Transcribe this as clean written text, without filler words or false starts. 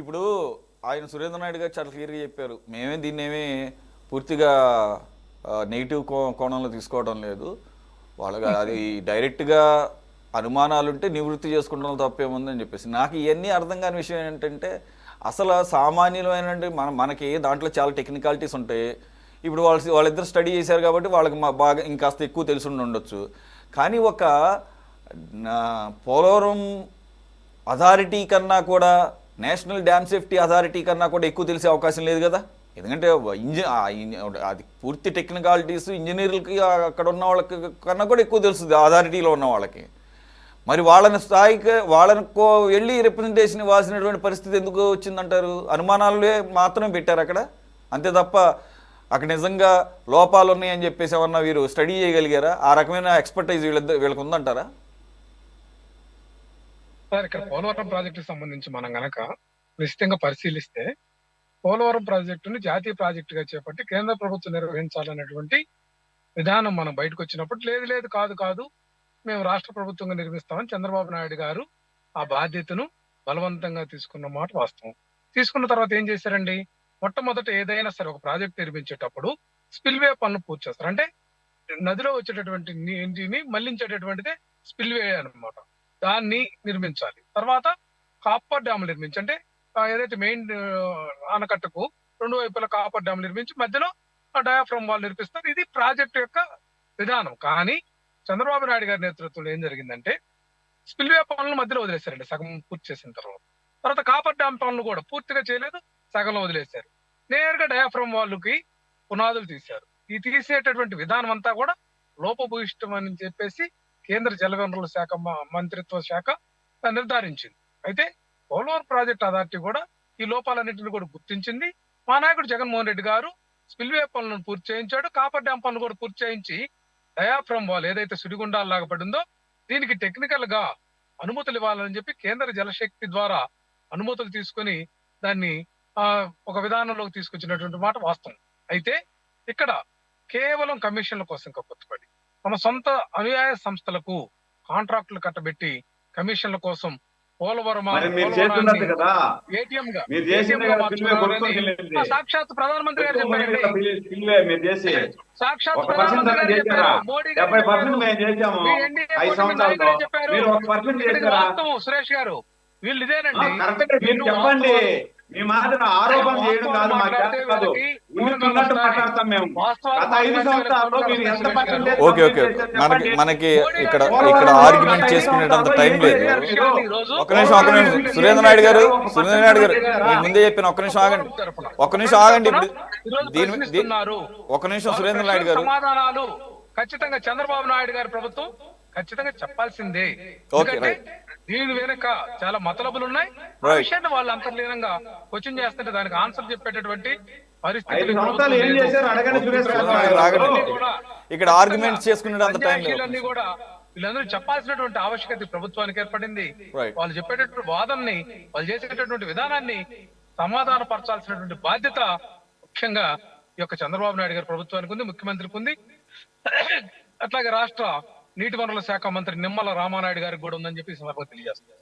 ఇప్పుడు ఆయన సురేంద్ర నాయుడు గారు చాలా క్లియర్గా చెప్పారు. మేమే దీన్నేమి పూర్తిగా నెగిటివ్ కోణంలో తీసుకోవడం లేదు. వాళ్ళకి అది డైరెక్ట్గా అనుమానాలుంటే నివృత్తి చేసుకుంటాం తప్పేముందని చెప్పేసి. నాకు ఇవన్నీ అర్థం కాని విషయం ఏంటంటే అసలు సామాన్యులమైన మనకి దాంట్లో చాలా టెక్నికాలిటీస్ ఉంటాయి. ఇప్పుడు వాళ్ళిద్దరు స్టడీ చేశారు కాబట్టి వాళ్ళకి బాగా ఇంకాస్త ఎక్కువ తెలిసి ఉండొచ్చు. కానీ ఒక పోలవరం అథారిటీ కన్నా కూడా, నేషనల్ డ్యామ్ సేఫ్టీ అథారిటీ కన్నా కూడా ఎక్కువ తెలిసే అవకాశం లేదు కదా. ఎందుకంటే అది పూర్తి టెక్నికాలిటీస్ ఇంజనీర్లకి అక్కడ ఉన్న వాళ్ళకి కన్నా కూడా ఎక్కువ తెలుస్తుంది అథారిటీలో ఉన్న వాళ్ళకి. మరి వాళ్ళని స్థాయికి వాళ్ళకో వెళ్ళి రిప్రజెంటేషన్ ఇవ్వాల్సినటువంటి పరిస్థితి ఎందుకు వచ్చిందంటారు? అనుమానాలే మాత్రమే పెట్టారు అక్కడ, అంతే తప్ప అక్కడ నిజంగా లోపాలు ఉన్నాయని చెప్పేసి ఏమన్నా వీరు స్టడీ చేయగలిగారా? ఆ రకమైన ఎక్స్పర్టైజ్ వీళ్ళకి ఉందంటారా? సార్, ఇక్కడ పోలవరం ప్రాజెక్టుకు సంబంధించి మనం గనక నిశ్చితంగా పరిశీలిస్తే, పోలవరం ప్రాజెక్టును జాతీయ ప్రాజెక్టుగా చేపట్టి కేంద్ర ప్రభుత్వం నిర్వహించాలనేటువంటి విధానం మనం బయటకు వచ్చినప్పుడు, లేదు లేదు కాదు కాదు మేము రాష్ట్ర ప్రభుత్వంగా నిర్మిస్తామని చంద్రబాబు నాయుడు గారు ఆ బాధ్యతను బలవంతంగా తీసుకున్న మాట వాస్తవం. తీసుకున్న తర్వాత ఏం చేశారండి? మొట్టమొదట ఏదైనా సరే ఒక ప్రాజెక్ట్ నిర్మించేటప్పుడు స్పిల్వే పనులు పూర్తి చేస్తారు. అంటే నదిలో వచ్చేటటువంటి నీటిని మళ్లించేటటువంటిదే స్పిల్వే అన్నమాట. దాన్ని నిర్మించాలి. తర్వాత కాపర్ డ్యామ్ నిర్మించి, అంటే ఏదైతే మెయిన్ ఆనకట్టకు రెండు వైపులా కాపర్ డ్యామ్ నిర్మించి మధ్యలో డయాఫ్రమ్ వాల్ నిర్మిస్తారు. ఇది ప్రాజెక్ట్ యొక్క విధానం. కానీ చంద్రబాబు నాయుడు గారి నేతృత్వంలో ఏం జరిగిందంటే, స్పిల్వే పనులను మధ్యలో వదిలేశారండి సగం పూర్తి చేసిన తర్వాత. తర్వాత కాపర్ డ్యామ్ పనులు కూడా పూర్తిగా చేయలేదు, సగంలో వదిలేశారు. నేరుగా డయాఫ్రమ్ వాళ్ళకి పునాదులు తీశారు. ఈ తీసేటటువంటి విధానం అంతా కూడా లోపభూయిష్టం అని చెప్పేసి కేంద్ర జలవనరుల శాఖ మంత్రిత్వ శాఖ నిర్ధారించింది. అయితే పోలవరం ప్రాజెక్ట్ అథారిటీ కూడా ఈ లోపాలన్నింటినీ కూడా గుర్తించింది. మా నాయకుడు జగన్మోహన్ రెడ్డి గారు స్పిల్వే పనులను పూర్తి చేయించాడు, కాపర్ డ్యామ్ పనులు కూడా పూర్తి చేయించి డయాఫ్రమ్ వాల్ ఏదైతే సుడిగుండాల్లాగా పడిందో దీనికి టెక్నికల్ గా అనుమతులు ఇవ్వాలని చెప్పి కేంద్ర జలశక్తి ద్వారా అనుమతులు తీసుకొని దాన్ని ఒక విధానంలోకి తీసుకొచ్చినటువంటి మాట వాస్తవం. అయితే ఇక్కడ కేవలం కమిషన్ల కోసం కక్కుర్తిపడి తమ సొంత అనుయాయ సంస్థలకు కాంట్రాక్టులు కట్టబెట్టి కమిషన్ల కోసం పోలవరం ఏటీఎం గా సాక్షాత్ ప్రధానమంత్రి గారు చెప్పారండి. సాక్షాత్ ప్రధానమంత్రి గారు చెప్పారు, మోడీ గారు చెప్పారు. వాస్తవం సురేష్ గారు, వీళ్ళు ఇదేనండి. చెప్పండి, మీ మాట ఆరోపణ చేయడం కాదు, మాకు ఉన్నట్టు మాట్లాడతాం మేము. గత 5 సంవత్సరాల్లో మీరు ఎంత పర్సెంటేజ్ ఓకే ఓకే మనకి ఇక్కడ ఆర్గ్యుమెంట్ చేసుకునేటంత టైం లేదు. ఒక నిమిషం సురేంద్ర నాయుడు గారు మీకు ముందే చెప్పిన ఒక్క నిమిషం ఆగండి. ఒక్క నిమిషం సురేంద్ర నాయుడు గారు, సమాధానాలు ఖచ్చితంగా చంద్రబాబు నాయుడు గారి ప్రభుత్వం ఖచ్చితంగా చెప్పాల్సిందే. దీని వెనుక చాలా మతలబులు ఉన్నాయి. ఆ విషయాన్ని వాళ్ళు అంతర్లీనంగా క్వశ్చన్ చేస్తుంటే దానికి ఆన్సర్ చెప్పేటటువంటి పరిస్థితి ఇక్కడ ఆర్గ్యుమెంట్ చేసుకునేటంత టైం కూడా వీళ్ళందరూ చెప్పాల్సినటువంటి ఆవశ్యకత ప్రభుత్వానికి ఏర్పడింది. వాళ్ళు చెప్పేటటువంటి వాదనని, వాళ్ళు చేసేటటువంటి విధానాన్ని సమాధాన పరచాల్సినటువంటి బాధ్యత ముఖ్యంగా ఈ యొక్క చంద్రబాబు నాయుడు గారి ప్రభుత్వానికి ఉంది, ముఖ్యమంత్రికి ఉంది. అట్లాగే రాష్ట్ర నీటి వనరుల శాఖ మంత్రి నిమ్మల రామానాయుడు గారికి కూడా ఉందని చెప్పి తెలియజేస్తారు.